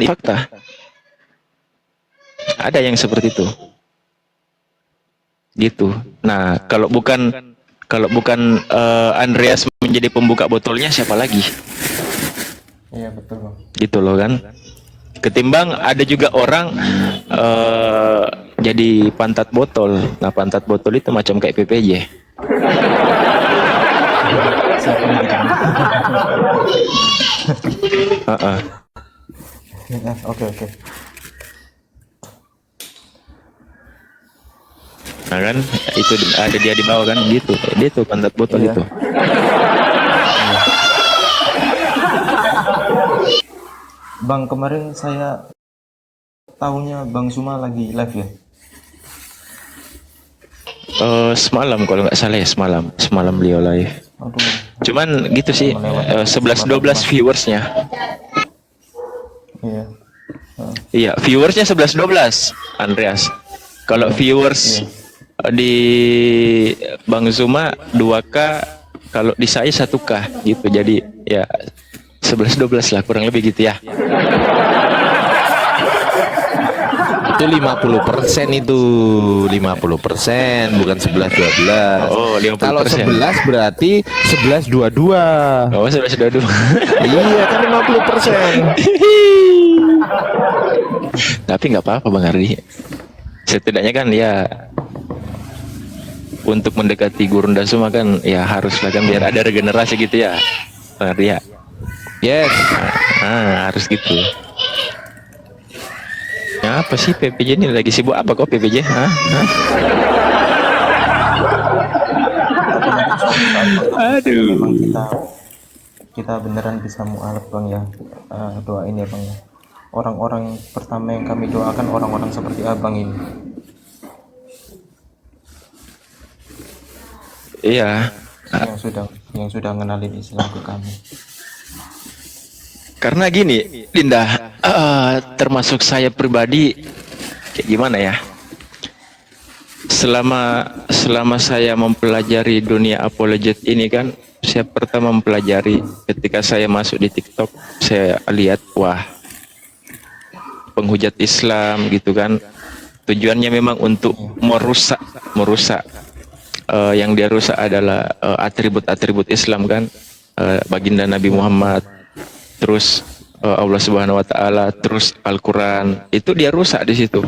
fakta. Ada yang seperti itu. Gitu. Nah, kalau bukan Andreas menjadi pembuka botolnya, siapa lagi? Iya betul bang. Gitu loh kan. Ketimbang ada juga orang jadi pantat botol. Nah, pantat botol itu macam kayak PPJ. Siapa yang gitu bang? Oke oke. Nah kan, itu ada dia di bawah kan, gitu. Dia tuh pantat botol Iya. itu. Bang, kemarin saya tahunya Bang Suma lagi live ya? Semalam kalau nggak salah ya, semalam beliau live. Aduh, Cuman gitu sih, melewati 11-12 kesempatan, viewersnya. Iya. Iya, viewersnya 11-12, Andreas. Kalau Iya. viewers Iya. di Bang Zuma 2K, kalau di saya 1K gitu. Jadi ya 11-12 lah, kurang lebih gitu ya. Itu 50% itu 50%, bukan 11-12. Oh, 50%. Kalau 11 berarti 11-22. Oh, 11-22. Iya kan 50%. Tapi nggak apa-apa Bang Ardi. Setidaknya kan ya untuk mendekati Gurunda Suma kan ya haruslah kan, biar ada regenerasi gitu ya Bang Ardi ya. Yes. Nah, harus gitu. Ya, apa sih PPJ ini lagi sibuk apa kok PPJ? Hah? Aduh. Memang kita beneran bisa mualaf bang ya. Doain ya bang ya. Orang-orang pertama yang kami doakan orang-orang seperti abang ini. Iya. Yang sudah ngenalin Islam ke kami. Karena gini, Dinda, termasuk saya pribadi, kayak gimana ya? Selama saya mempelajari dunia apologet ini kan, saya pertama mempelajari ketika saya masuk di TikTok, saya lihat wah, penghujat Islam gitu kan, tujuannya memang untuk merusak. Yang dia rusak adalah atribut-atribut Islam kan, baginda Nabi Muhammad, terus Allah Subhanahu Wa Taala, terus Al-Quran, itu dia rusak di situ.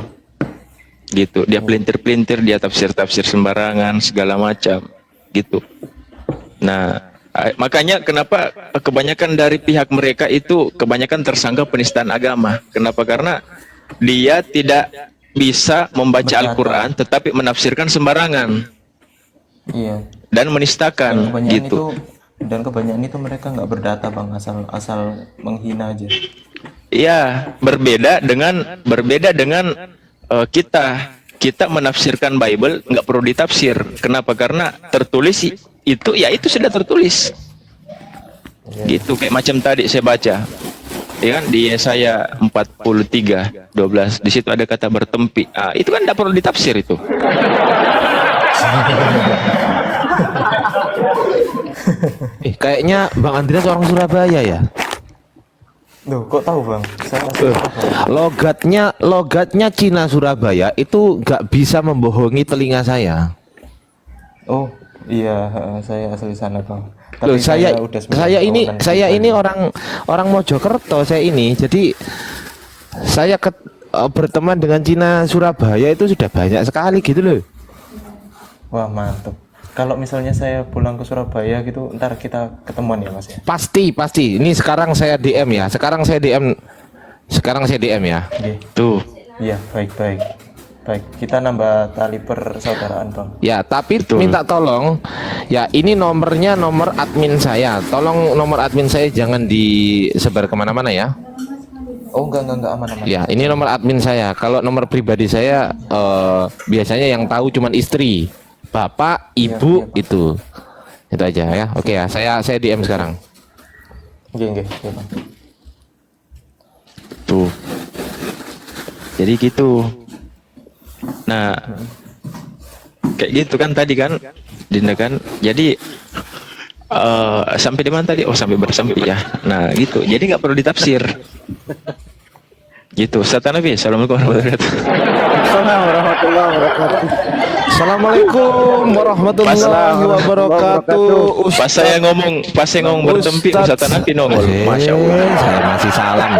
Gitu, dia pelintir-pelintir, dia tafsir-tafsir sembarangan segala macam, gitu. Nah, makanya kenapa kebanyakan dari pihak mereka itu kebanyakan tersangka penistaan agama. Kenapa? Karena dia tidak bisa membaca Al-Quran tetapi menafsirkan sembarangan. Iya. Dan menistakan gitu. Dan kebanyakan itu mereka nggak berdata bang, asal menghina aja. Iya, berbeda dengan kita menafsirkan Bible nggak perlu ditafsir. Kenapa? Karena tertulis itu, ya itu sudah tertulis. Gitu, kayak macam tadi saya baca, ya kan, di Yesaya 43:12 di situ ada kata bertempi. Itu kan tidak perlu ditafsir itu. Kayaknya Bang Andreas orang Surabaya ya? Duh, kok tahu bang? Logatnya Cina Surabaya itu nggak bisa membohongi telinga saya. Oh iya, saya asli sana bang. Loh, Tapi saya ini orang Mojokerto saya ini. Jadi saya berteman dengan Cina Surabaya itu sudah banyak sekali gitu loh. Wah mantap. Kalau misalnya saya pulang ke Surabaya gitu, ntar kita ketemuan ya mas ya. Pasti. Ini sekarang saya DM ya. Sekarang saya DM ya. Oke. Tuh. Iya baik. Kita nambah tali persaudaraan bang. Ya, tapi Betul. minta tolong ya, ini nomor admin saya. Tolong nomor admin saya jangan disebar kemana-mana ya. Oh enggak aman. Ya, ini nomor admin saya. Kalau nomor pribadi saya biasanya yang tahu cuman istri, bapak, ibu, iya. itu aja ya. Oke ya, saya DM sekarang. Oke bang. Tuh. Jadi gitu. Nah, kayak gitu kan tadi kan, Dinda kan. Jadi sampai di mana tadi? Oh, sampai bersempi ya. Nah, gitu. Jadi nggak perlu ditafsir. Gitu. Ustaz Hanafi, assalamualaikum warahmatullahi wabarakatuh. Assalamualaikum warahmatullahi wabarakatuh. Assalamualaikum warahmatullahi wabarakatuh. Pas saya ngomong bertempi, Ustaz Hanafi nongol. Masya Allah. Saya masih salam.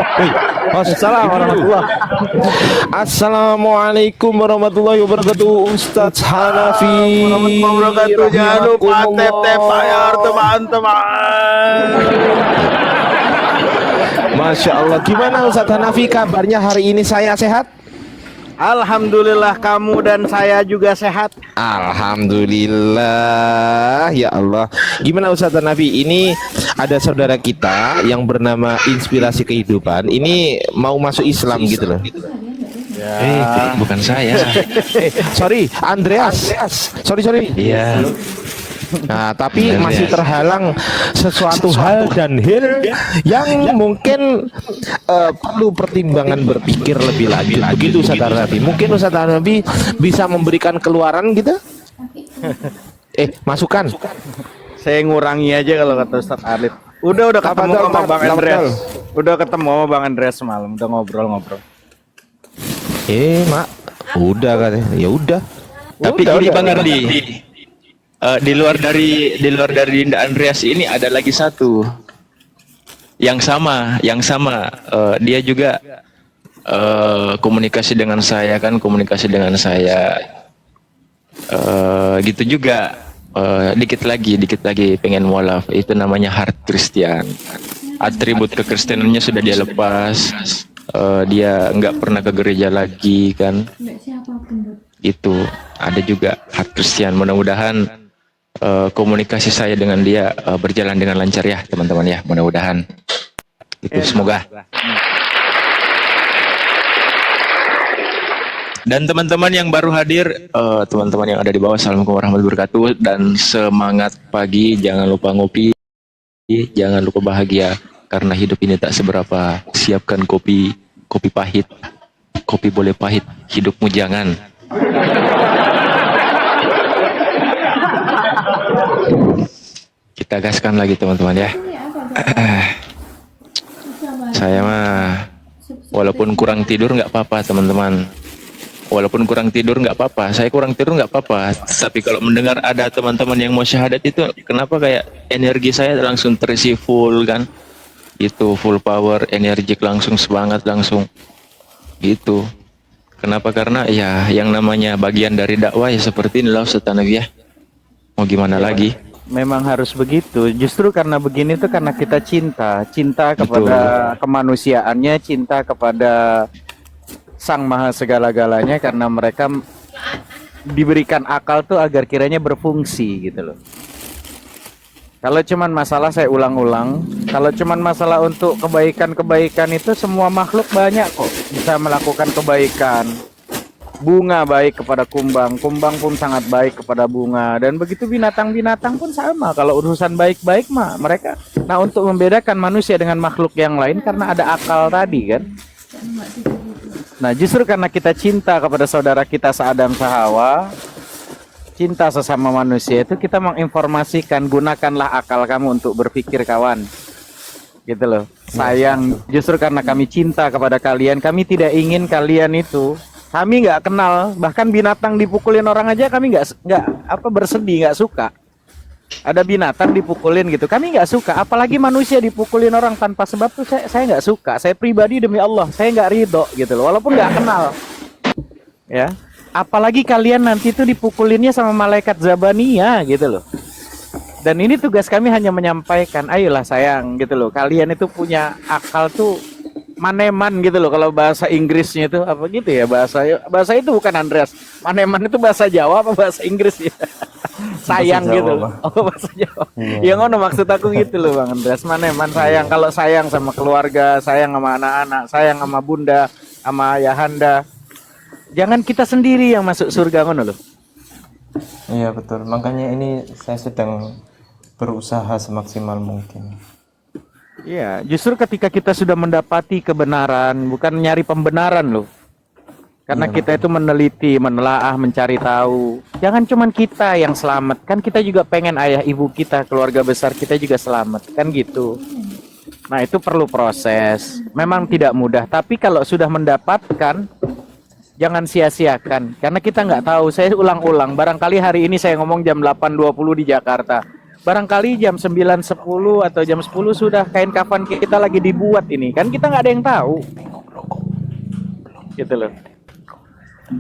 Assalamualaikum warahmatullahi. Assalamualaikum warahmatullahi wabarakatuh. Ustaz Hanafi. Wabarakatuh. Jangan lupa tap bayar teman-teman. Masya Allah. Gimana Ustaz Hanafi kabarnya hari ini? Saya sehat? Alhamdulillah kamu dan saya juga sehat. Alhamdulillah ya Allah. Gimana Ustaz Hanafi? Ini ada saudara kita yang bernama Inspirasi Kehidupan. Ini mau masuk Islam gitu loh. Bukan saya. Sorry, Andreas. Sorry. Iya. Nah, tapi masih terhalang sesuatu hal dan hal yang mungkin perlu pertimbangan berpikir lebih lanjut. Begitu Ustaz Hanafi. Mungkin Ustaz Hanafi bisa memberikan keluaran gitu? Masukan. Saya ngurangi aja kalau kata Ustaz Arif. Udah ketemu Tafadhol, sama Bang tafadhol. Andreas. Udah ketemu sama Bang Andreas semalam. Udah ngobrol-ngobrol. Mak, udah katanya. Ya udah. Tapi Udah, ini udah. Bang Ardi, di luar dari Dinda Andreas ini ada lagi satu yang sama. Dia juga komunikasi dengan saya. Gitu juga. Dikit lagi pengen mualaf. Itu namanya heart Christian. Atribut kekristenannya sudah dia lepas. Dia nggak pernah ke gereja lagi kan. Itu ada juga heart Christian. Mudah-mudahan komunikasi saya dengan dia berjalan dengan lancar ya teman-teman ya, mudah-mudahan itu semoga. Dan teman-teman yang baru hadir, teman-teman yang ada di bawah, assalamualaikum warahmatullahi wabarakatuh, dan semangat pagi, jangan lupa ngopi, jangan lupa bahagia karena hidup ini tak seberapa. Siapkan kopi pahit, kopi boleh pahit, hidupmu jangan. Kita gaskan lagi teman-teman ya. Saya mah walaupun kurang tidur nggak apa-apa teman-teman. Walaupun kurang tidur nggak apa-apa. Saya kurang tidur nggak apa-apa. Tapi kalau mendengar ada teman-teman yang mau syahadat itu, kenapa kayak energi saya langsung terisi full kan? Itu full power, energik langsung, semangat langsung. Gitu. Kenapa? Karena ya yang namanya bagian dari dakwah ya seperti inilah Ustaz Hanafi ya. Mau gimana lagi? Memang harus begitu. Justru karena begini tuh karena kita cinta kepada kemanusiaannya, cinta kepada Sang Maha segala-galanya, karena mereka diberikan akal tuh agar kiranya berfungsi gitu loh. Kalau cuman masalah, saya ulang-ulang, kalau cuman masalah untuk kebaikan-kebaikan itu semua makhluk banyak kok bisa melakukan kebaikan. Bunga baik kepada kumbang, kumbang pun sangat baik kepada bunga, dan begitu binatang-binatang pun sama. Kalau urusan baik-baik mah mereka. Nah, untuk membedakan manusia dengan makhluk yang lain karena ada akal tadi kan. Nah, justru karena kita cinta kepada saudara kita seAdam seHawa, cinta sesama manusia itu, kita menginformasikan, gunakanlah akal kamu untuk berpikir kawan. Gitu loh. Sayang, justru karena kami cinta kepada kalian, kami tidak ingin kalian itu, kami nggak kenal, bahkan binatang dipukulin orang aja kami nggak bersedih, nggak suka. Ada binatang dipukulin gitu, kami nggak suka. Apalagi manusia dipukulin orang tanpa sebab tuh saya nggak suka. Saya pribadi demi Allah, saya nggak ridho gitu loh, walaupun nggak kenal. Ya, apalagi kalian nanti tuh dipukulinnya sama malaikat Zabaniyah gitu loh. Dan ini tugas kami hanya menyampaikan, ayolah sayang gitu loh, kalian itu punya akal tuh maneman gitu loh. Kalau bahasa Inggrisnya itu apa gitu ya, bahasa itu bukan Andreas. Maneman itu bahasa Jawa apa bahasa Inggris ya? Sayang Bahasa Jawa, gitu loh. Oh, bahasa Jawa. Ya ngono maksud aku gitu loh Bang Andreas. Maneman sayang, kalau sayang sama keluarga, sayang sama anak-anak, sayang sama bunda, sama ayahanda. Jangan kita sendiri yang masuk surga ngono loh. Iya betul, makanya ini saya sedang berusaha semaksimal mungkin. Iya, justru ketika kita sudah mendapati kebenaran, bukan nyari pembenaran loh. Karena kita itu meneliti, menelaah, mencari tahu. Jangan cuman kita yang selamat, kan kita juga pengen ayah ibu kita, keluarga besar kita juga selamat, kan gitu. Nah, itu perlu proses. Memang tidak mudah, tapi kalau sudah mendapatkan, jangan sia-siakan. Karena kita nggak tahu, saya ulang-ulang, barangkali hari ini saya ngomong jam 8.20 di Jakarta. Barangkali jam 9.10 atau jam 10 sudah kain kafan kita lagi dibuat ini. Kan kita nggak ada yang tahu. Gitu loh.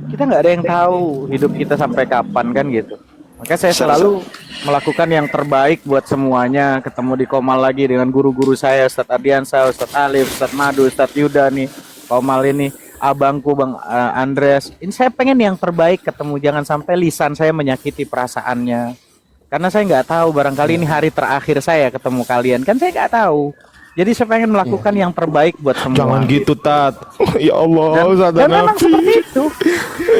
Kita nggak ada yang tahu hidup kita sampai kapan kan gitu. Maka saya selalu melakukan yang terbaik buat semuanya. Ketemu di Komal lagi dengan guru-guru saya, Ustadz Ardiansa, Ustadz Alif, Ustadz Madu, Ustadz Yuda nih, Komal ini, abangku Bang Andreas. Ini saya pengen yang terbaik ketemu, jangan sampai lisan saya menyakiti perasaannya. Karena saya nggak tahu, barangkali ini hari terakhir saya ketemu kalian, kan saya nggak tahu. Jadi saya pengen melakukan yang terbaik buat semua. Jangan gitu, Tat. Ya Allah, Ustaz Dan memang seperti itu.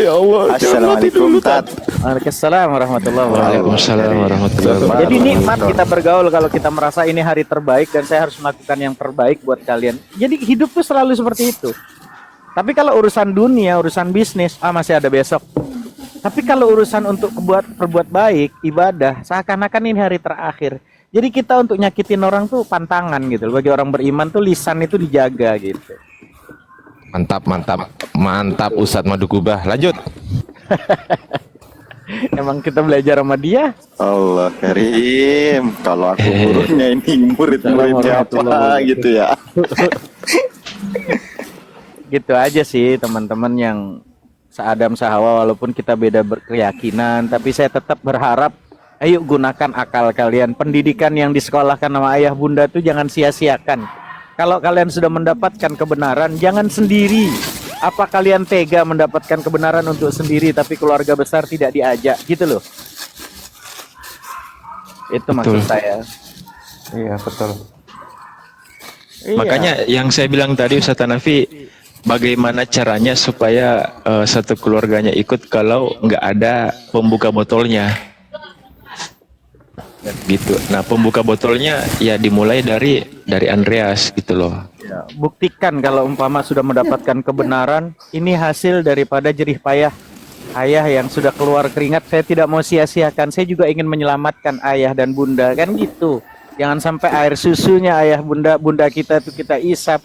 Ya Allah. Assalamualaikum, Tat. Waalaikumsalam warahmatullahi wabarakatuh. Waalaikumsalam warahmatullahi wabarakatuh. Jadi nikmat kita bergaul kalau kita merasa ini hari terbaik dan saya harus melakukan yang terbaik buat kalian. Jadi hidup tuh selalu seperti itu. Tapi kalau urusan dunia, urusan bisnis, masih ada besok. Tapi kalau urusan untuk perbuat baik, ibadah, seakan-akan ini hari terakhir. Jadi kita untuk nyakitin orang tuh pantangan gitu. Bagi orang beriman tuh lisan itu dijaga gitu. Mantap Ustadz Madu Kubah. Lanjut. Emang kita belajar sama dia. Allah Karim. Kalau aku gurunya ini murid-muridnya apa gitu ya. Gitu aja sih teman-teman yang seadam sehawa, walaupun kita beda berkeyakinan, tapi saya tetap berharap ayo gunakan akal kalian. Pendidikan yang disekolahkan sama ayah bunda itu jangan sia-siakan. Kalau kalian sudah mendapatkan kebenaran, jangan sendiri. Apa kalian tega mendapatkan kebenaran untuk sendiri tapi keluarga besar tidak diajak gitu loh. Itu maksud saya. Iya, betul. Iya. Makanya yang saya bilang tadi Ustaz Hanafi, bagaimana caranya supaya satu keluarganya ikut kalau nggak ada pembuka botolnya, gitu. Nah, pembuka botolnya ya dimulai dari Andreas gitu loh. Ya, buktikan kalau umpama sudah mendapatkan kebenaran, ini hasil daripada jerih payah ayah yang sudah keluar keringat. Saya tidak mau sia-siakan, saya juga ingin menyelamatkan ayah dan bunda, kan gitu. Jangan sampai air susunya ayah bunda kita itu kita isap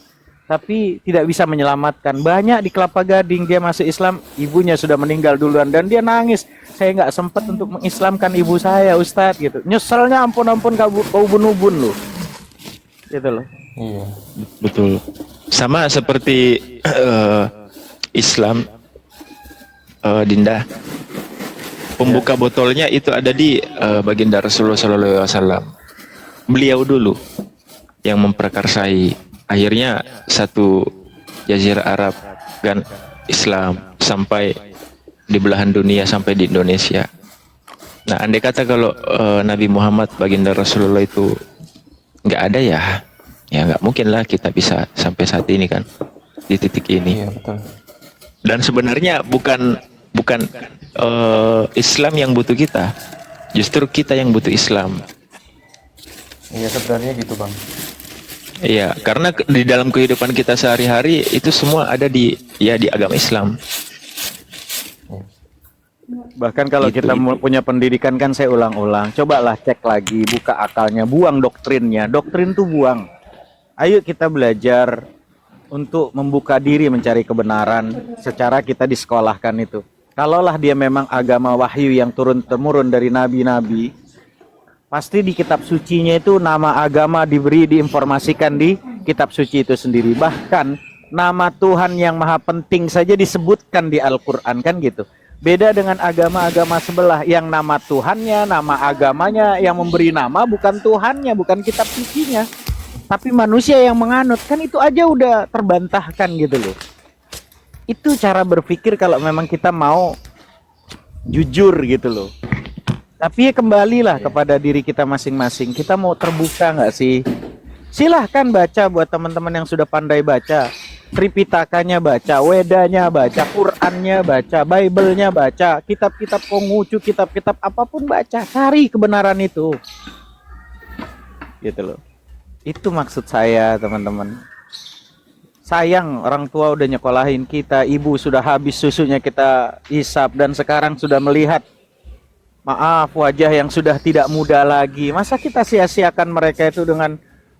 tapi tidak bisa menyelamatkan. Banyak di Kelapa Gading dia masuk Islam, ibunya sudah meninggal duluan dan dia nangis. Saya nggak sempat untuk mengislamkan ibu saya, Ustadz gitu. Nyeselnya ampun kau ubun-ubun loh. Gitu loh. Iya. Betul. Sama seperti Islam, Dinda. Pembuka botolnya itu ada di baginda Rasulullah SAW. Beliau dulu yang memprakarsai. Akhirnya satu jazirah Arab kan Islam sampai di belahan dunia, sampai di Indonesia. Nah, andai kata kalau Nabi Muhammad baginda Rasulullah itu nggak ada ya nggak mungkin lah kita bisa sampai saat ini kan, di titik ini. Iya, betul. Dan sebenarnya bukan Islam yang butuh kita, justru kita yang butuh Islam. Iya, sebenarnya gitu, Bang. Iya, karena di dalam kehidupan kita sehari-hari itu semua ada di agama Islam. Bahkan kalau Gitu, kita itu. punya pendidikan, kan saya ulang-ulang, cobalah cek lagi, buka akalnya, buang doktrinnya. Doktrin tuh buang. Ayo kita belajar untuk membuka diri mencari kebenaran secara kita disekolahkan itu. Kalaulah dia memang agama wahyu yang turun-temurun dari nabi-nabi, pasti di kitab sucinya itu nama agama diinformasikan di kitab suci itu sendiri. Bahkan nama Tuhan yang maha penting saja disebutkan di Al-Quran, kan gitu. Beda dengan agama-agama sebelah yang nama Tuhannya, nama agamanya yang memberi nama bukan Tuhannya, bukan kitab sucinya, tapi manusia yang menganut. Kan itu aja udah terbantahkan gitu loh. Itu cara berpikir kalau memang kita mau jujur gitu loh. Tapi ya kembalilah kepada diri kita masing-masing. Kita mau terbuka nggak sih? Silahkan baca buat teman-teman yang sudah pandai baca. Tripitakanya baca, Wedanya baca, Qurannya baca, Bible-nya baca, kitab-kitab Konghucu, kitab-kitab apapun baca. Cari kebenaran itu. Gitu loh. Itu maksud saya, teman-teman. Sayang orang tua udah nyekolahin kita, ibu sudah habis susunya kita isap, dan sekarang sudah melihat, maaf, wajah yang sudah tidak muda lagi. Masa kita sia-siakan mereka itu dengan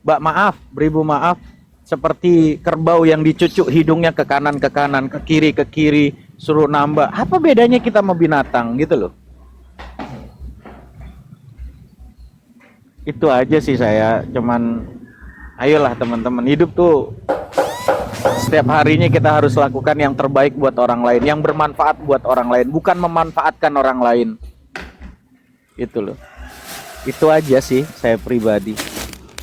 maaf, beribu maaf, seperti kerbau yang dicucuk hidungnya ke kanan, ke kiri, suruh nambah. Apa bedanya kita sama binatang gitu loh. Itu aja sih saya, cuman ayolah teman-teman, hidup tuh setiap harinya kita harus lakukan yang terbaik buat orang lain, yang bermanfaat buat orang lain, bukan memanfaatkan orang lain. Itu loh. Itu aja sih saya pribadi.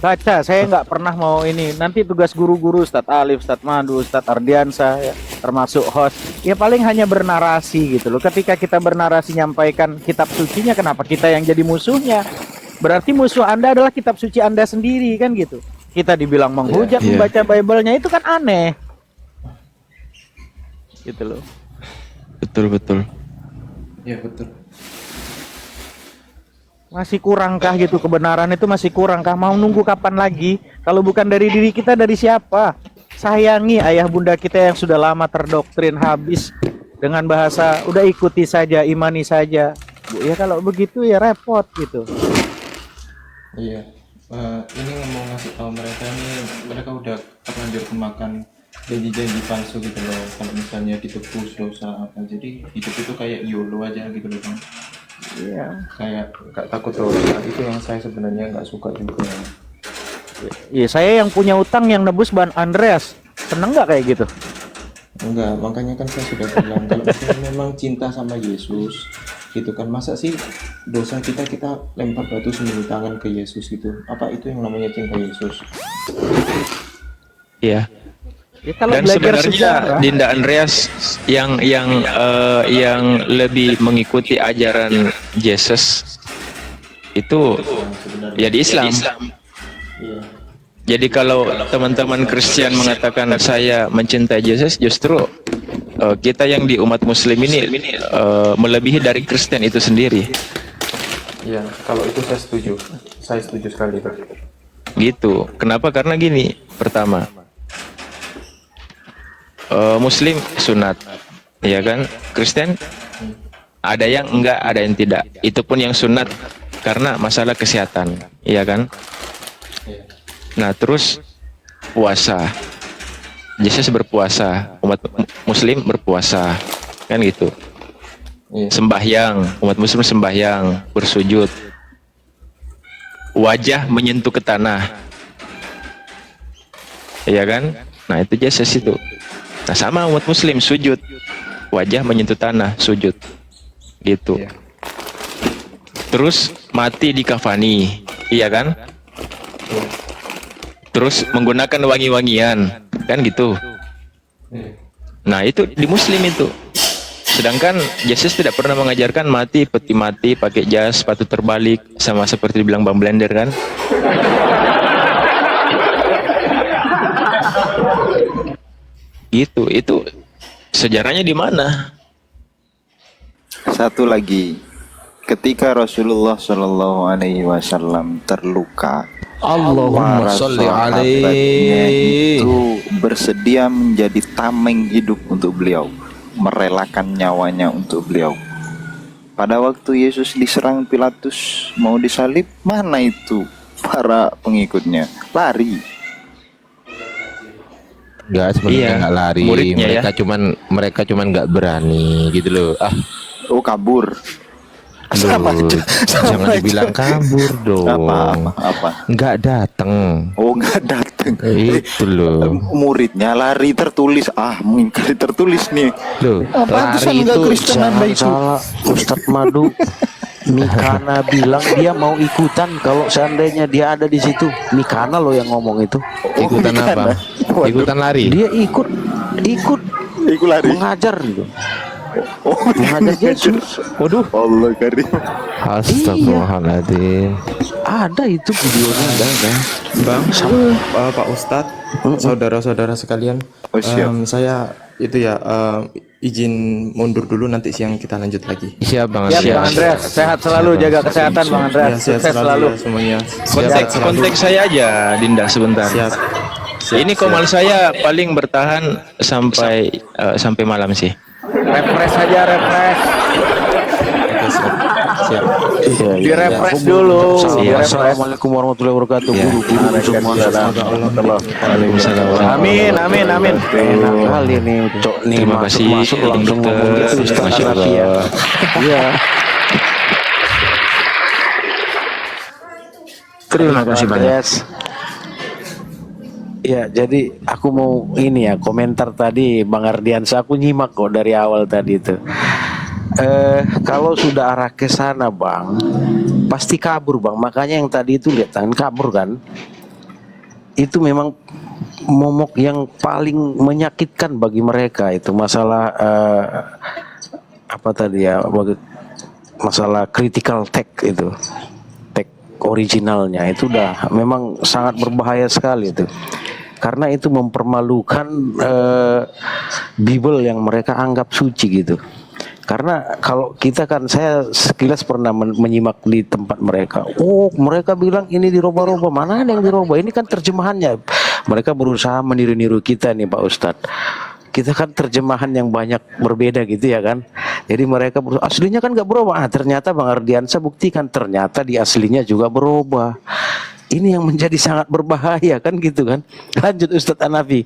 Baca, saya nggak pernah mau ini. Nanti tugas guru-guru, Ustadz Alif, Ustadz Madu, Ustadz Ardiansa, ya, termasuk host, ya paling hanya bernarasi gitu loh. Ketika kita bernarasi nyampaikan kitab sucinya, kenapa kita yang jadi musuhnya? Berarti musuh Anda adalah kitab suci Anda sendiri kan gitu. Kita dibilang menghujat membaca Bible-nya, itu kan aneh. Gitu loh. Betul. Ya betul. Masih kurangkah gitu, kebenaran itu masih kurangkah? Mau nunggu kapan lagi? Kalau bukan dari diri kita, dari siapa? Sayangi ayah bunda kita yang sudah lama terdoktrin habis dengan bahasa udah ikuti saja, imani saja. Bu, ya kalau begitu ya repot gitu. Iya. Ini mau ngasih tahu mereka nih, mereka udah terlanjur kemakan janji-janji palsu gitu loh. Kalau misalnya ditebus dosa apa, jadi hidup itu kayak YOLO aja gitu loh Bang. Iya. Kayak nggak takut dosa, itu yang saya sebenarnya nggak suka juga. Iya, saya yang punya utang yang nebus Bang Andreas. Seneng nggak kayak gitu? Enggak, makanya kan saya sudah bilang kalau misalnya memang cinta sama Yesus gitu kan, masa sih dosa kita lempar batu sembilan tangan ke Yesus gitu? Apa itu yang namanya cinta Yesus? Iya. Ya, kalau Dan belajar sebenarnya sejarah, Dinda Andreas yang lebih mengikuti ajaran Yesus itu ya di Islam. Iya. Jadi kalau teman-teman Kristen mengatakan saya mencintai Yesus, justru kita yang di umat Muslim ini melebihi dari Kristen itu sendiri. Iya, kalau itu saya setuju. Saya setuju sekali Pak. Gitu. Kenapa? Karena gini. Pertama, Muslim sunat, ya kan? Kristen ada yang enggak, ada yang tidak. Itu pun yang sunat karena masalah kesehatan, ya kan? Iya. Nah, terus puasa. Yesus berpuasa, umat Muslim berpuasa, kan gitu. Iya. Sembahyang, umat Muslim sembahyang, bersujud. Wajah menyentuh ke tanah, iya kan? Nah, itu Yesus itu. Nah, sama umat Muslim sujud, wajah menyentuh tanah, sujud, gitu. Iya. Terus mati di kafani, iya kan? Terus menggunakan wangi-wangian, kan gitu. Iya. Nah, itu di Muslim itu. Sedangkan Yesus tidak pernah mengajarkan mati, peti mati, pakai jas, sepatu terbalik, sama seperti dibilang Bang Blender kan? Gitu, itu sejarahnya di mana? Satu lagi, ketika Rasulullah Shallallahu Alaihi Wasallam terluka, Allahumma para sholli sahabatnya alaihi. itu bersedia menjadi tameng hidup untuk beliau, merelakan nyawanya untuk beliau. Pada waktu Yesus diserang Pilatus mau disalib, mana itu para pengikutnya? Lari. Enggak, sebenarnya Iya, nggak lari. muridnya Mereka cuman nggak berani gitu loh. Oh, kabur. Sama aja. Jangan dibilang kabur dong. Apa? Nggak datang. Oh, nggak datang. Itu loh. Muridnya lari tertulis. Mengingkari tertulis nih. Loh, Pantesan lari nggak itu Kristen jangan Anda itu. salah Ustadz Madu. Mikana bilang dia mau ikutan kalau seandainya dia ada di situ. Mikana loh yang ngomong itu. ikutan apa? Waduh. Ikutan lari. Dia ikut Ikut lari. mengajar gitu. Oh, Mengajar Yesus. Waduh, Allah karim. Astagfirullahaladzim. ada itu videonya ada. Bang, Pak Ustadz, saudara-saudara sekalian, Oh, siap. saya itu ya izin mundur dulu, nanti siang kita lanjut lagi. Siap Bang Siap, Andreas. Bang Andreas. Sehat selalu, jaga kesehatan Bang Andreas. Ya, sehat Sukses selalu selalu. ya semuanya. Kontak saya aja, Dinda, sebentar. Siap. Ini komal saya paling bertahan sampai malam sih. Refresh aja, refresh. Siap. Iya, Di refresh dulu. Di refresh. Assalamualaikum warahmatullahi wabarakatuh. Guru-guru semua. Waalaikumsalam. Amin, amin, amin. Enak kali nih, Cok. Nih Terima kasih, masuk langsung dokter. ngomong gitu, Ustaz Masya Hanafi ya. Allah. Iya. Terima kasih banyak. Yes. Ya, jadi aku mau ini ya komentar tadi Bang Ardiansa, aku nyimak kok dari awal tadi itu. Kalau sudah arah ke sana Bang, pasti kabur Bang. Makanya yang tadi itu lihat kan kabur kan. Itu memang momok yang paling menyakitkan bagi mereka itu masalah apa tadi ya, masalah critical tech itu. Originalnya itu udah memang sangat berbahaya sekali itu, karena itu mempermalukan Bible yang mereka anggap suci gitu. Karena kalau kita kan, saya sekilas pernah menyimak di tempat mereka, oh mereka bilang ini dirubah-rubah, mana ada yang dirubah, ini kan terjemahannya. Mereka berusaha meniru-niru kita nih Pak Ustadz. Kita kan terjemahan yang banyak berbeda gitu ya kan. Jadi mereka aslinya kan nggak berubah. Ah, ternyata Bang Ardiansa buktikan ternyata di aslinya juga berubah. Ini yang menjadi sangat berbahaya kan gitu kan. Lanjut Ustadz Hanafi.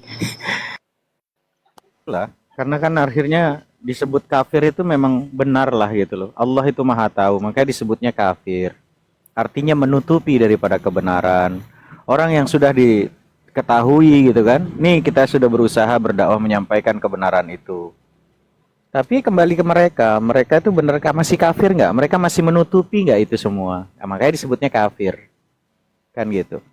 Lah, karena kan akhirnya disebut kafir itu memang benar lah gitu loh. Allah itu maha tahu, makanya disebutnya kafir. Artinya menutupi daripada kebenaran. Orang yang sudah diketahui gitu kan. Nih kita sudah berusaha berdakwah menyampaikan kebenaran itu. Tapi kembali ke mereka itu benerkah masih kafir nggak? Mereka masih menutupi nggak itu semua? Nah, makanya disebutnya kafir, kan gitu.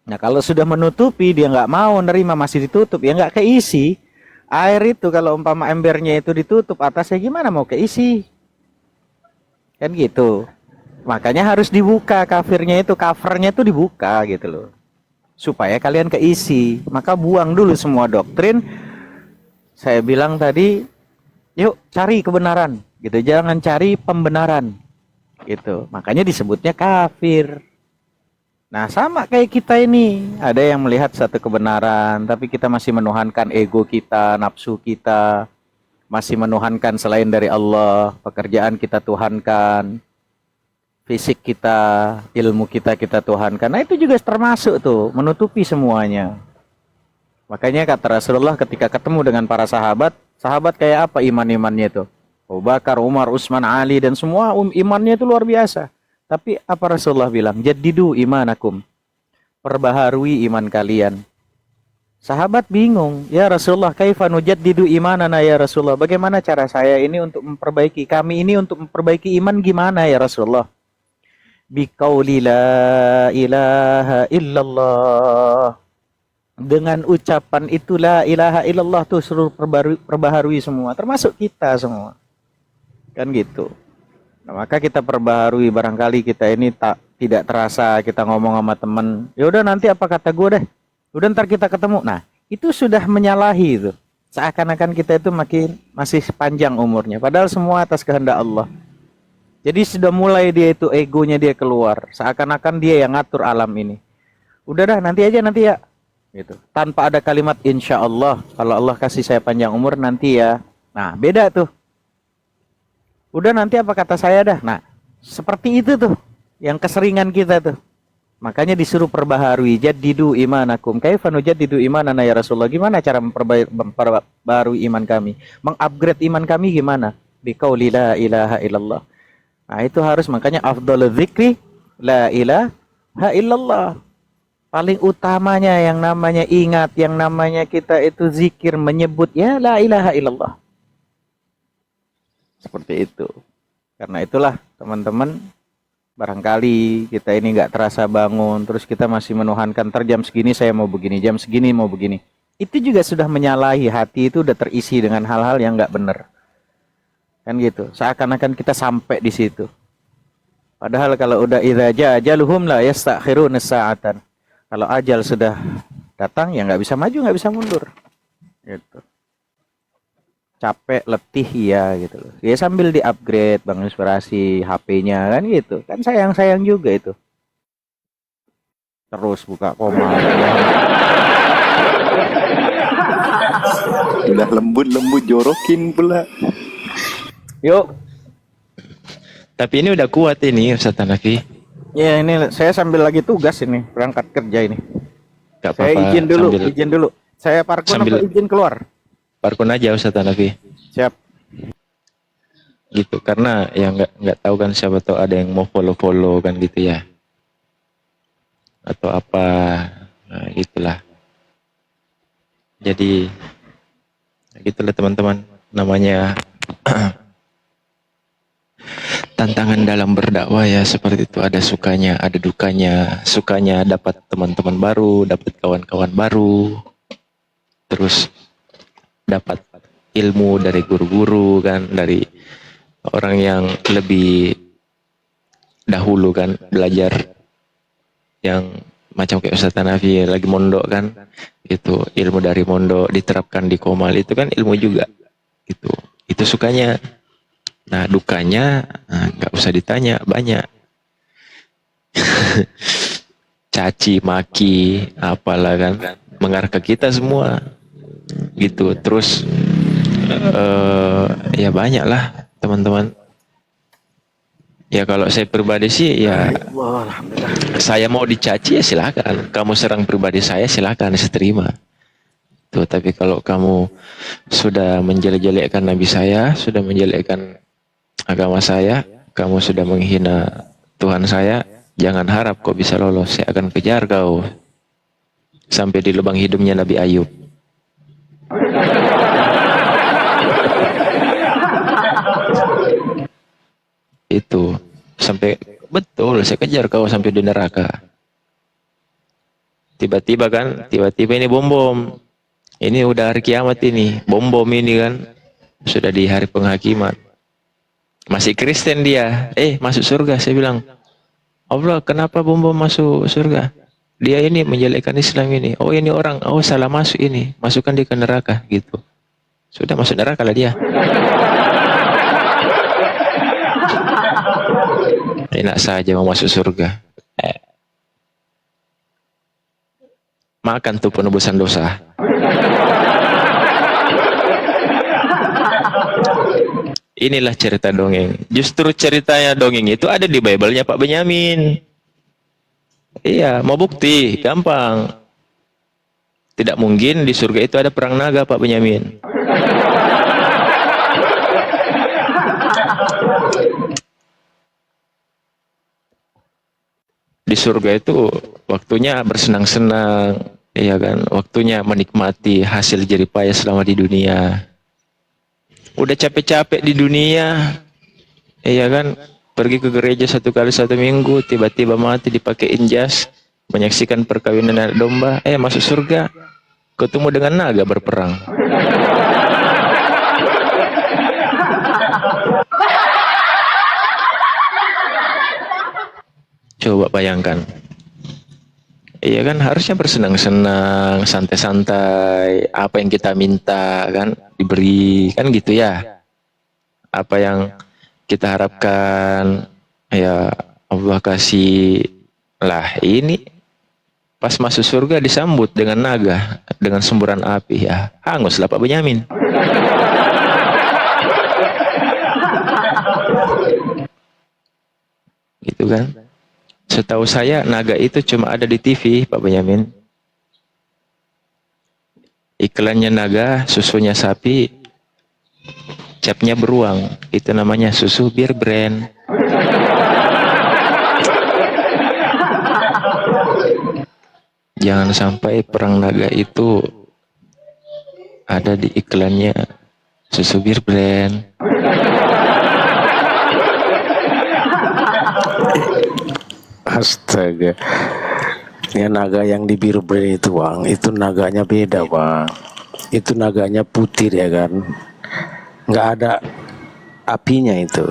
Nah kalau sudah menutupi, dia nggak mau nerima, masih ditutup, ya nggak keisi. Air itu kalau umpama embernya itu ditutup, atasnya gimana mau keisi? Kan gitu. Makanya harus dibuka kafirnya itu, covernya itu dibuka gitu loh, supaya kalian keisi. Maka buang dulu semua doktrin. Saya bilang tadi, yuk cari kebenaran gitu, jangan cari pembenaran gitu. Makanya disebutnya kafir. Nah sama kayak kita ini, ada yang melihat satu kebenaran tapi kita masih menuhankan ego kita, nafsu kita, masih menuhankan selain dari Allah. Pekerjaan kita tuhankan, fisik kita, ilmu kita tuhankan. Nah itu juga termasuk tuh, menutupi semuanya. Makanya kata Rasulullah ketika ketemu dengan para sahabat, sahabat kayak apa iman-imannya itu? Abu Bakar, Umar, Utsman, Ali, dan semua imannya itu luar biasa. Tapi apa Rasulullah bilang? Jaddidu imanakum. Perbaharui iman kalian. Sahabat bingung. Ya Rasulullah, kaifa nujaddidu imanana ya Rasulullah? Bagaimana cara saya ini untuk memperbaiki? Kami ini untuk memperbaiki iman gimana ya Rasulullah? Biqauli la ilaha illallah. Dengan ucapan itu la ilaha illallah tuh suruh perbaharui semua, termasuk kita semua. Kan gitu. Nah, maka kita perbaharui, barangkali kita ini tidak terasa kita ngomong sama teman, ya udah nanti apa kata gue deh. Udah ntar kita ketemu. Nah, itu sudah menyalahi itu. Seakan-akan kita itu masih panjang umurnya, padahal semua atas kehendak Allah. Jadi sudah mulai dia itu egonya dia keluar, seakan-akan dia yang ngatur alam ini. Udah dah nanti aja nanti ya. Gitu. Tanpa ada kalimat insya Allah, kalau Allah kasih saya panjang umur nanti ya. Nah beda tuh. Udah nanti apa kata saya dah. Nah seperti itu tuh yang keseringan kita tuh. Makanya disuruh perbaharui, jaddidu imanakum. Kaifa nujaddidu imanana ya Rasulullah? Gimana cara memperbaharui iman kami, mengupgrade iman kami gimana? Biqauli la ilaha illallah. Nah itu harus, makanya afdhalul dzikri la ilaha illallah. Paling utamanya yang namanya ingat, yang namanya kita itu zikir, menyebut ya la ilaha illallah. Seperti itu. Karena itulah teman-teman, barangkali kita ini nggak terasa bangun, terus kita masih menuhankan jam segini saya mau begini, jam segini mau begini. Itu juga sudah menyalahi, hati itu udah terisi dengan hal-hal yang nggak benar. Kan gitu. Seakan-akan kita sampai di situ. Padahal kalau udah idza jaa ajaluhum la yastakhiruna sa'atan. Kalau ajal sudah datang ya nggak bisa maju, nggak bisa mundur. Gitu. Capek, letih ya gitu loh. Ya sambil di-upgrade, Bang Inspirasi HP-nya kan gitu. Kan sayang-sayang juga itu. Terus buka koma. Udah lembut-lembut jorokin pula. Yuk. Tapi ini udah kuat ini Ustaz Hanafi. Ya ini saya sambil lagi tugas ini, berangkat kerja ini. Gak Saya apa-apa. izin dulu, sambil izin dulu. Saya parkun sambil- apa izin keluar? parkun aja Ustaz Hanafi. Siap. Gitu, karena ya nggak tahu kan, siapa tahu ada yang mau follow kan gitu ya, atau apa. Nah, itulah. Jadi gitulah teman-teman, namanya tantangan dalam berdakwah ya seperti itu, ada sukanya, ada dukanya. Sukanya dapat teman-teman baru, dapat kawan-kawan baru, terus dapat ilmu dari guru-guru kan, dari orang yang lebih dahulu kan belajar, yang macam kayak Ustaz Hanafi lagi mondok kan, itu ilmu dari mondok diterapkan di Komal, itu kan ilmu juga. Itu sukanya. Nah dukanya nggak usah ditanya, banyak. Caci maki apalah kan, mengarah ke kita semua gitu. Terus ya banyak lah teman-teman. Ya kalau saya pribadi sih ya, saya mau dicaci ya silakan, kamu serang pribadi saya silakan, saya terima. Tuh, tapi kalau kamu sudah menjelek-jelekkan Nabi saya, sudah menjelekkan agama saya, kamu sudah menghina Tuhan saya, jangan harap kau bisa lolos. Saya akan kejar kau sampai di lubang hidungnya Nabi Ayub. Itu sampai betul saya kejar kau sampai di neraka. Tiba-tiba ini bom. Ini udah hari kiamat ini, bom ini kan. Sudah di hari penghakiman. Masih Kristen dia. Masuk surga. Saya bilang, Allah kenapa bom masuk surga? Dia ini menjelekkan Islam ini. Oh ini orang, oh salah masuk ini. Masukkan dia ke neraka gitu. Sudah masuk neraka lah dia. Enak saja mau masuk surga. Makan tuh penebusan dosa. Inilah cerita dongeng. Justru ceritanya dongeng itu ada di Bible-nya Pak Benyamin. Iya, mau bukti, gampang. Tidak mungkin di surga itu ada perang naga Pak Benyamin. Di surga itu waktunya bersenang-senang, ya kan? Waktunya menikmati hasil jerih payah selama di dunia. Udah capek-capek di dunia, ya kan? Pergi ke gereja 1 kali 1 minggu, tiba-tiba mati dipakein jas, menyaksikan perkawinan anak domba, masuk surga, ketemu dengan naga berperang. Coba bayangkan. Iya kan, harusnya bersenang-senang, santai-santai, apa yang kita minta kan diberi, kan gitu ya. Apa yang kita harapkan ya Allah kasih lah. Ini pas masuk surga disambut dengan naga, dengan semburan api, ya hanguslah Pak Benyamin. Gitu kan. Setahu saya naga itu cuma ada di TV, Pak Benyamin. Iklannya naga, susunya sapi, capnya beruang. Itu namanya susu bir brand. Jangan sampai perang naga itu ada di iklannya susu bir brand. Astaga. Ya naga yang di biru brand itu Bang, itu naganya beda Bang. Itu naganya putih ya kan. Nggak ada apinya itu.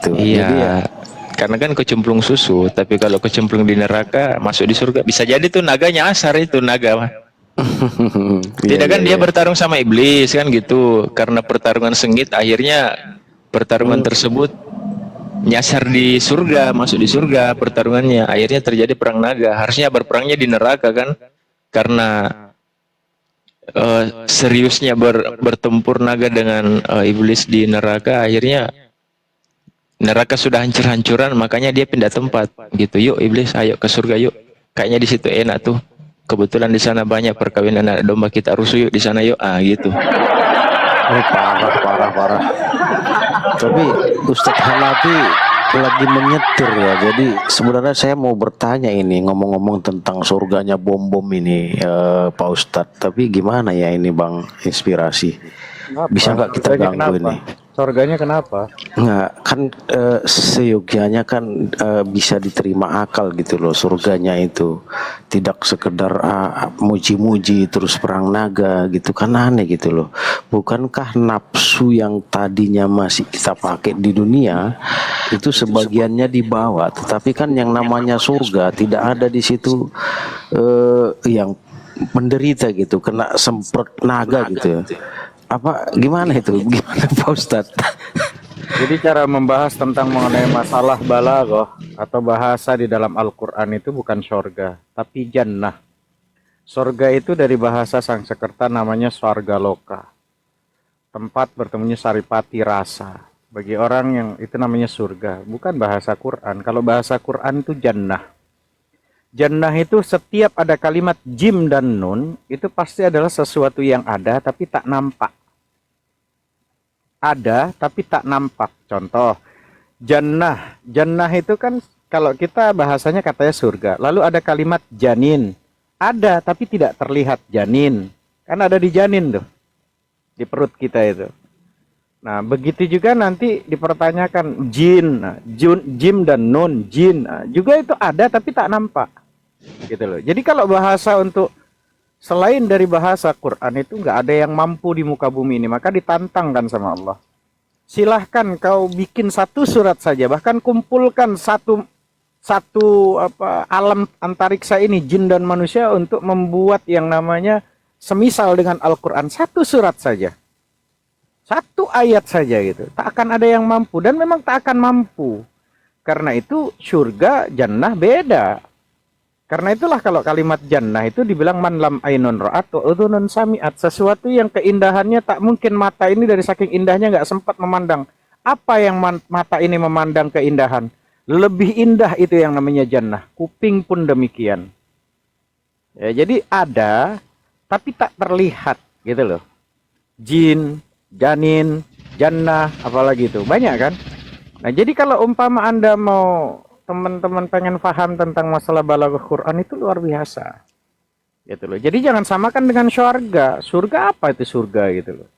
Iya. Jadi ya, Karena kan kecemplung susu, tapi kalau kecemplung di neraka masuk di surga, bisa jadi tuh naganya asar itu naga. Tidak kan dia bertarung sama iblis kan gitu. Karena pertarungan sengit akhirnya pertarungan tersebut nyasar di surga, masuk di surga pertarungannya. Akhirnya terjadi perang naga. Harusnya berperangnya di neraka kan. Karena seriusnya bertempur naga dengan iblis di neraka, akhirnya neraka sudah hancur-hancuran, makanya dia pindah tempat gitu. Yuk iblis, ayo ke surga yuk. Kayaknya di situ enak tuh. Kebetulan di sana banyak perkawinan anak domba, kita rusuh yuk di sana yuk. Ah gitu. Oh, parah. Tapi Ustadz Hanafi lagi menyetir ya. Jadi sebenarnya saya mau bertanya ini, ngomong-ngomong tentang surganya bom-bom ini, Pak Ustadz. Tapi gimana ya ini Bang, inspirasi? Bisa nggak kita Surganya ganggu kenapa? ini? Surganya kenapa? Nggak, kan seyogyanya kan bisa diterima akal gitu loh, surganya itu tidak sekedar muji-muji terus perang naga gitu kan, aneh gitu loh. Bukankah nafsu yang tadinya masih kita pakai di dunia itu sebagiannya dibawa, tetapi kan yang namanya surga tidak ada di situ yang menderita gitu, kena semprot naga gitu ya. Apa gimana itu? Gimana Pak Ustadz? Jadi cara membahas tentang mengenai masalah balaghah atau bahasa di dalam Al-Quran itu bukan surga, tapi jannah. Surga itu dari bahasa Sanskerta namanya swarga loka. Tempat bertemunya saripati rasa. Bagi orang yang itu namanya surga, bukan bahasa Quran. Kalau bahasa Quran itu jannah. Jannah itu setiap ada kalimat jim dan nun, itu pasti adalah sesuatu yang ada tapi tak nampak. Ada tapi tak nampak. Contoh, jannah. Jannah itu kan kalau kita bahasanya katanya surga. Lalu ada kalimat janin. Ada tapi tidak terlihat janin. Kan ada di janin tuh. Di perut kita itu. Nah, begitu juga nanti dipertanyakan jin. Nah, jim dan nun, jin. Nah, juga itu ada tapi tak nampak. Gitu loh. Jadi kalau bahasa untuk selain dari bahasa Quran itu nggak ada yang mampu di muka bumi ini, maka ditantangkan sama Allah. Silahkan kau bikin satu surat saja, bahkan kumpulkan satu alam antariksa ini, jin dan manusia, untuk membuat yang namanya semisal dengan Al-Quran, satu surat saja, satu ayat saja gitu, tak akan ada yang mampu, dan memang tak akan mampu. Karena itu surga jannah beda. Karena itulah kalau kalimat jannah itu dibilang man lam ainun ra'at wa udhunun sami'at, sesuatu yang keindahannya tak mungkin mata ini dari saking indahnya nggak sempat memandang. Apa yang mata ini memandang keindahan? Lebih indah itu yang namanya jannah. Kuping pun demikian. Ya, jadi ada tapi tak terlihat gitu loh. Jin, janin, jannah, apalagi itu banyak kan. Nah, jadi kalau umpama Anda mau teman-teman pengen paham tentang masalah balaghah Quran itu luar biasa. Gitu loh. Jadi jangan samakan dengan surga. Surga apa itu surga gitu loh.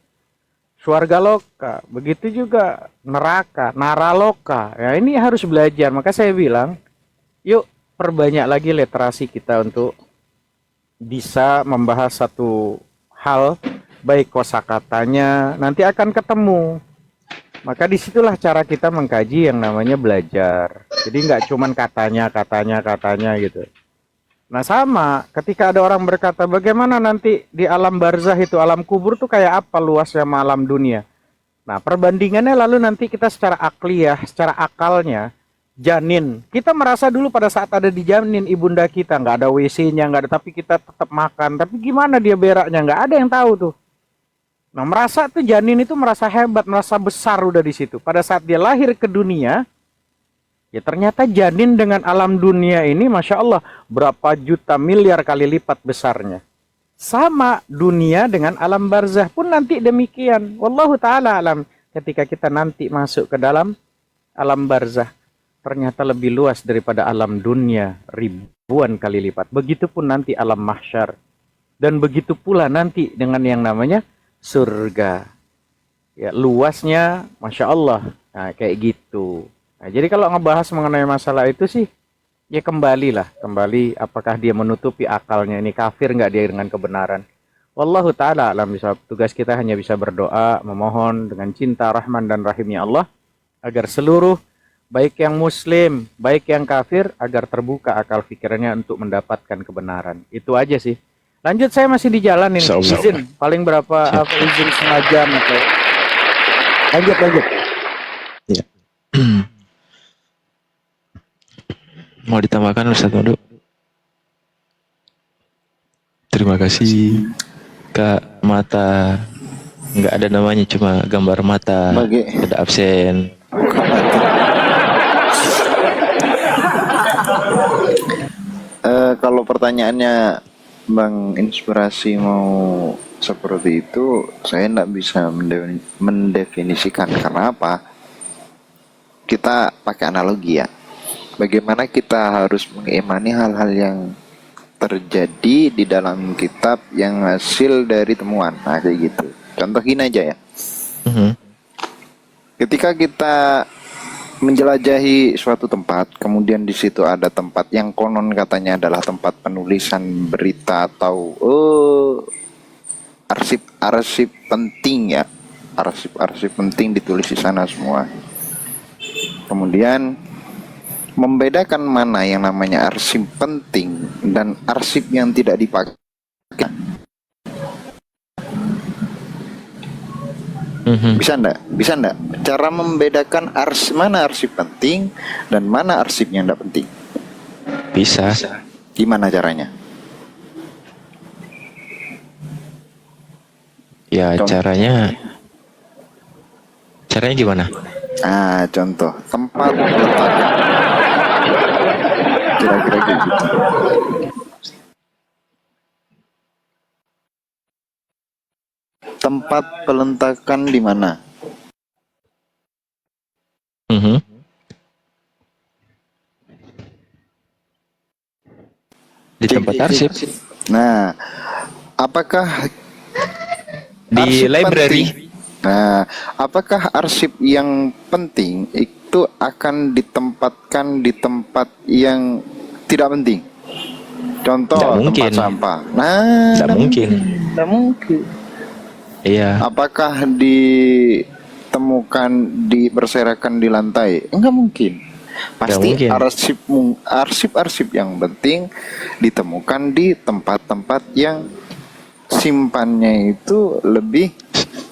Swarga loka, begitu juga neraka, naraloka. Ya ini harus belajar. Maka saya bilang, yuk perbanyak lagi literasi kita untuk bisa membahas satu hal, baik kosakatanya, nanti akan ketemu. Maka disitulah cara kita mengkaji yang namanya belajar. Jadi nggak cuman katanya gitu. Nah sama, ketika ada orang berkata bagaimana nanti di alam barzah itu, alam kubur tuh kayak apa luasnya sama alam dunia. Nah perbandingannya lalu nanti kita secara akliyah, secara akalnya, janin. Kita merasa dulu pada saat ada di janin ibunda kita, nggak ada WC-nya, nggak ada, tapi kita tetap makan. Tapi gimana dia beraknya, nggak ada yang tahu tuh. Nah, merasa tuh janin itu merasa hebat, merasa besar udah di situ. Pada saat dia lahir ke dunia, ya ternyata janin dengan alam dunia ini, Masya Allah, berapa juta miliar kali lipat besarnya. Sama dunia dengan alam barzah pun nanti demikian. Wallahu ta'ala alam. Ketika kita nanti masuk ke dalam alam barzah, ternyata lebih luas daripada alam dunia, ribuan kali lipat. Begitupun nanti alam mahsyar. Dan begitu pula nanti dengan yang namanya surga. Ya, luasnya Masya Allah. Nah, kayak gitu. Nah, jadi kalau ngebahas mengenai masalah itu sih, ya kembali apakah dia menutupi akalnya, ini kafir nggak dia dengan kebenaran. Wallahu ta'ala alam bisawab. Tugas kita hanya bisa berdoa, memohon dengan cinta, rahman dan rahimnya Allah, agar seluruh, baik yang muslim, baik yang kafir, agar terbuka akal pikirannya untuk mendapatkan kebenaran. Itu aja sih. Lanjut, saya masih di jalan ini. Izin, paling berapa izin setengah jam atau... Lanjut. Ya. Mau ditambahkan Ustaz Madu? Terima kasih Kak. Mata nggak ada namanya, cuma gambar mata. Ada absen. Kalau pertanyaannya Bang Inspirasi mau seperti itu, saya tidak bisa mendefinisikan. Karena apa? Kita pakai analogi ya. Bagaimana kita harus mengimani hal-hal yang terjadi di dalam kitab yang hasil dari temuan. Nah, kayak gitu. Contoh gini aja ya. Mhm. Ketika kita menjelajahi suatu tempat, kemudian di situ ada tempat yang konon katanya adalah tempat penulisan berita atau arsip-arsip penting ya, arsip-arsip penting ditulis di sana semua. Kemudian membedakan mana yang namanya arsip penting dan arsip yang tidak dipakai. Mhm. Bisa enggak? Bisa enggak? Cara membedakan mana arsip penting dan mana arsip yang enggak penting. Bisa. Gimana caranya? Ya Contoh. caranya gimana? Contoh tempat peletakan. Kira-kira kayak gitu. Tempat peletakan di mana? Mhm. Di tempat arsip, Nah, apakah di arsip library. penting? Nah, apakah arsip yang penting itu akan ditempatkan di tempat yang tidak penting? Contoh Nggak mungkin. tempat sampah. Nggak mungkin. Tidak mungkin. Iya. Apakah ditemukan berserakan di lantai? Enggak mungkin. Pasti mungkin. arsip-arsip yang penting ditemukan di tempat-tempat yang simpannya itu lebih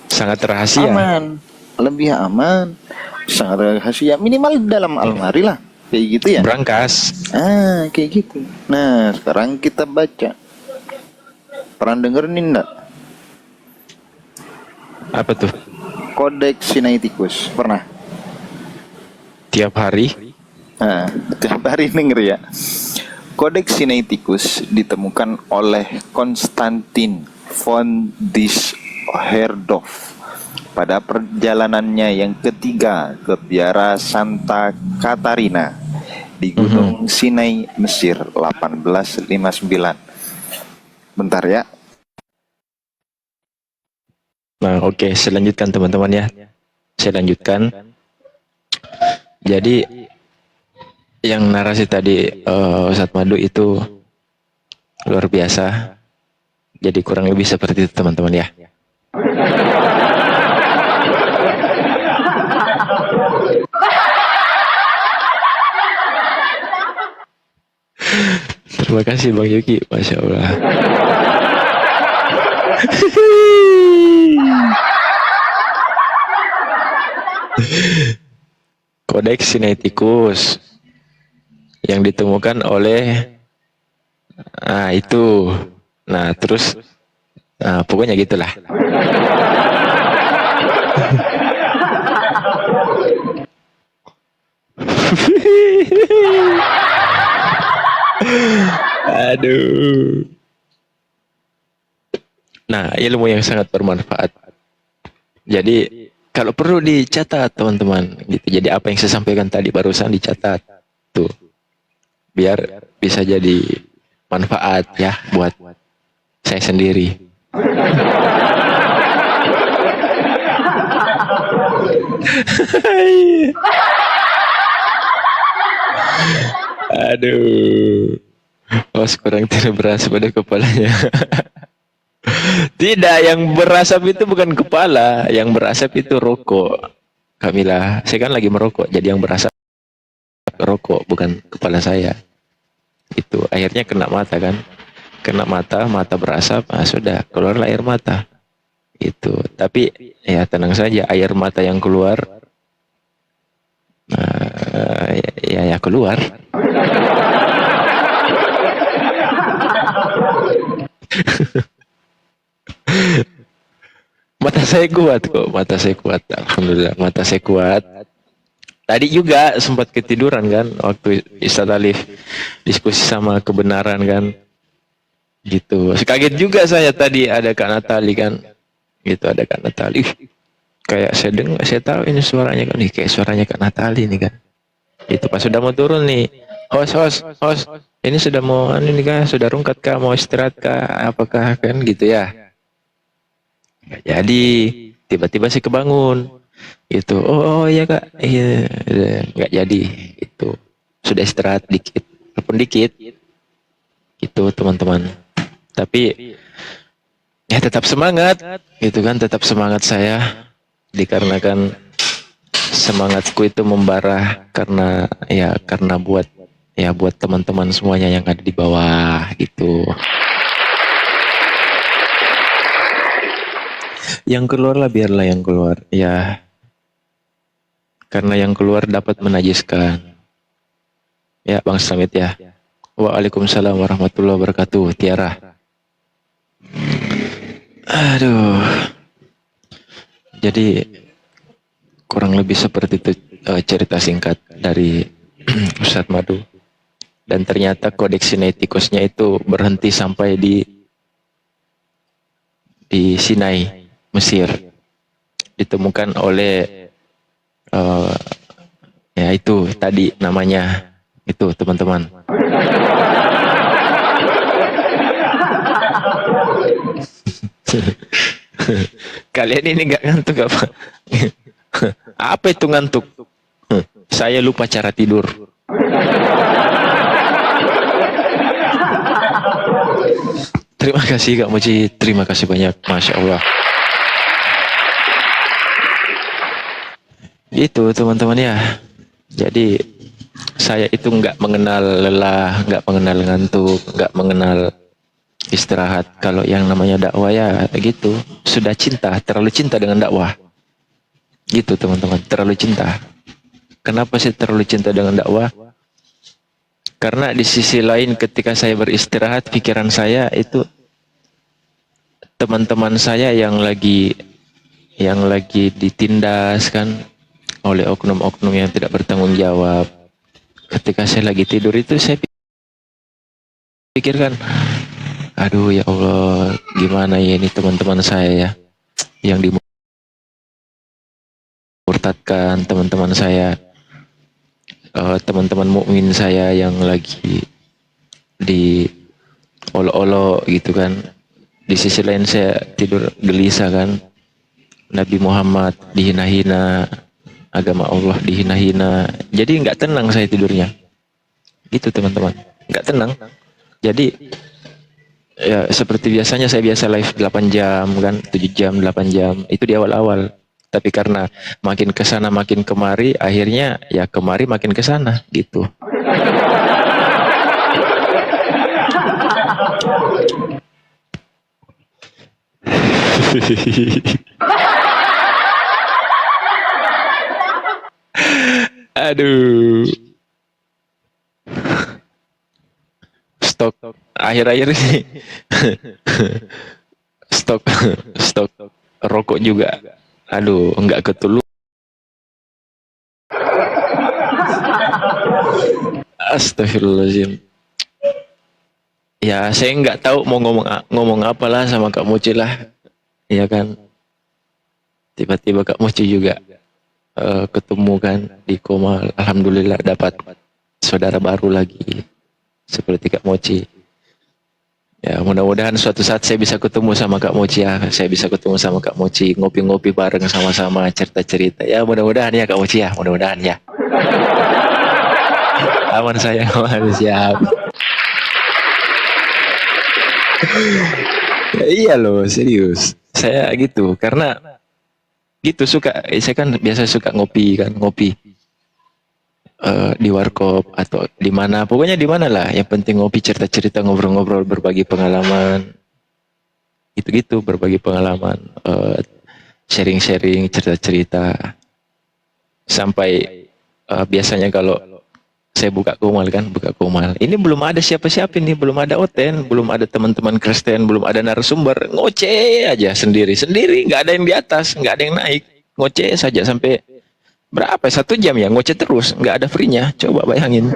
Sangat rahasia. aman, lebih aman, sangat rahasia, minimal dalam almari lah, kayak gitu ya. Berangkas. Kayak gitu. Nah, sekarang kita baca. Pernah denger nih enggak? Apa tuh? Kodeks Sinaiticus, pernah? Tiap hari. Tiap hari denger ya. Kodeks Sinaiticus ditemukan oleh Konstantin von Disherdorf pada perjalanannya yang ketiga ke biara Santa Katarina di Gunung Sinai, Mesir 1859. Bentar ya. Nah, oke, saya lanjutkan teman-teman ya. Saya lanjutkan. Jadi yang narasi tadi Ustadz Madu itu luar biasa. Jadi kurang lebih seperti itu teman-teman ya. Terima kasih Bang Yuki, Masya Allah. Kodeks Sinaiticus yang ditemukan oleh itu. Nah, terus pokoknya gitulah. Aduh. Nah, ilmu yang sangat bermanfaat. Jadi kalau perlu dicatat teman-teman gitu. Jadi apa yang saya sampaikan tadi barusan dicatat tuh. Biar bisa jadi manfaat ya buat saya sendiri. Aduh. Bos kurang tidak berasap pada kepalanya. Tidak, yang berasap itu bukan kepala, yang berasap itu rokok. Kamila, saya kan lagi merokok, jadi yang berasap rokok bukan kepala saya. Itu akhirnya kena mata kan, kena mata, mata berasap, sudah keluarlah air mata. Itu, tapi ya tenang saja, air mata yang keluar, ya keluar. Mata saya kuat kok, mata saya kuat. Alhamdulillah, mata saya kuat. Tadi juga sempat ketiduran kan waktu Ustadz Alif diskusi sama kebenaran kan. Gitu. Kaget juga saya tadi ada Kak Natali kan. Gitu ada Kak Natali. Kayak saya dengar, saya tahu ini suaranya kan. Nih kayak suaranya Kak Natali nih kan. Itu pas sudah mau turun nih. Host. Ini sudah mau ini kah? Sudah rungkat kah? Mau istirahat kah? Apakah kan gitu ya? Nggak jadi. Tiba-tiba saya kebangun. Gitu. Oh iya Kak. Iya. Nggak jadi. Itu. Sudah istirahat dikit. Walaupun dikit. Gitu teman-teman. Tapi ya tetap semangat. Gitu kan. Tetap semangat saya. Dikarenakan semangatku itu membara karena buat teman-teman semuanya yang ada di bawah gitu. Yang keluar lah biarlah yang keluar ya, karena yang keluar dapat menajiskan ya Bang Samit ya. Waalaikumsalam warahmatullahi wabarakatuh. Tiara, aduh, jadi kurang lebih seperti itu cerita singkat dari Ustadz Madu. Dan ternyata kodeks sinaitikosnya itu berhenti sampai di Sinai, Mesir. Ditemukan oleh ya itu tadi namanya itu teman-teman. Kalian ini nggak ngantuk apa? Apa itu ngantuk? Saya lupa cara tidur. Terima kasih Kak Moci, terima kasih banyak, Masya Allah. Itu teman-teman ya. Jadi saya itu nggak mengenal lelah, nggak mengenal ngantuk, nggak mengenal istirahat. Kalau yang namanya dakwah ya gitu, sudah cinta, terlalu cinta dengan dakwah. Gitu teman-teman, terlalu cinta. Kenapa sih terlalu cinta dengan dakwah? Karena di sisi lain ketika saya beristirahat, pikiran saya itu teman-teman saya yang lagi ditindas kan oleh oknum-oknum yang tidak bertanggung jawab. Ketika saya lagi tidur itu saya pikirkan, aduh ya Allah, gimana ya ini teman-teman saya ya yang dimurtadkan, teman-teman saya, teman-teman mukmin saya yang lagi di olok-olok gitu kan. Di sisi lain saya tidur gelisah kan, Nabi Muhammad dihina-hina, agama Allah dihina-hina. Jadi nggak tenang saya tidurnya. Gitu teman-teman, nggak tenang. Jadi ya seperti biasanya saya biasa live 8 jam kan, 7 jam, 8 jam. Itu di awal-awal. Tapi karena makin kesana makin kemari, akhirnya ya kemari makin kesana gitu. Aduh. Stok akhir-akhir ini stok rokok juga. Aduh, enggak ketulu. Astagfirullahaladzim. Ya, saya nggak tahu mau ngomong apalah sama Kak Moci lah. Iya kan. Tiba-tiba Kak Moci juga ketemu kan di Koma. Alhamdulillah dapat saudara baru lagi seperti Kak Moci. Ya, mudah-mudahan suatu saat saya bisa ketemu sama Kak Moci ya. Saya bisa ketemu sama Kak Moci, ngopi-ngopi bareng sama-sama, cerita-cerita. Ya, mudah-mudahan ya Kak Moci ya, mudah-mudahan ya. Aman saya, aman siap. Ya, iya loh, serius. Saya gitu, karena gitu suka. Saya kan biasa suka ngopi kan, ngopi. Di warkop atau di mana, pokoknya di mana lah. Yang penting ngopi, cerita-cerita, ngobrol-ngobrol, berbagi pengalaman, gitu-gitu, berbagi pengalaman, sharing-sharing, cerita-cerita. Sampai biasanya kalau saya buka Komal kan, buka Komal. Ini belum ada siapa-siapa ini, belum ada Oten, belum ada teman-teman Kristen, belum ada narasumber, ngoceh aja sendiri-sendiri, nggak ada yang di atas, nggak ada yang naik, ngoceh saja sampai berapa? 1 jam ya ngoceh terus, nggak ada free-nya. Coba bayangin.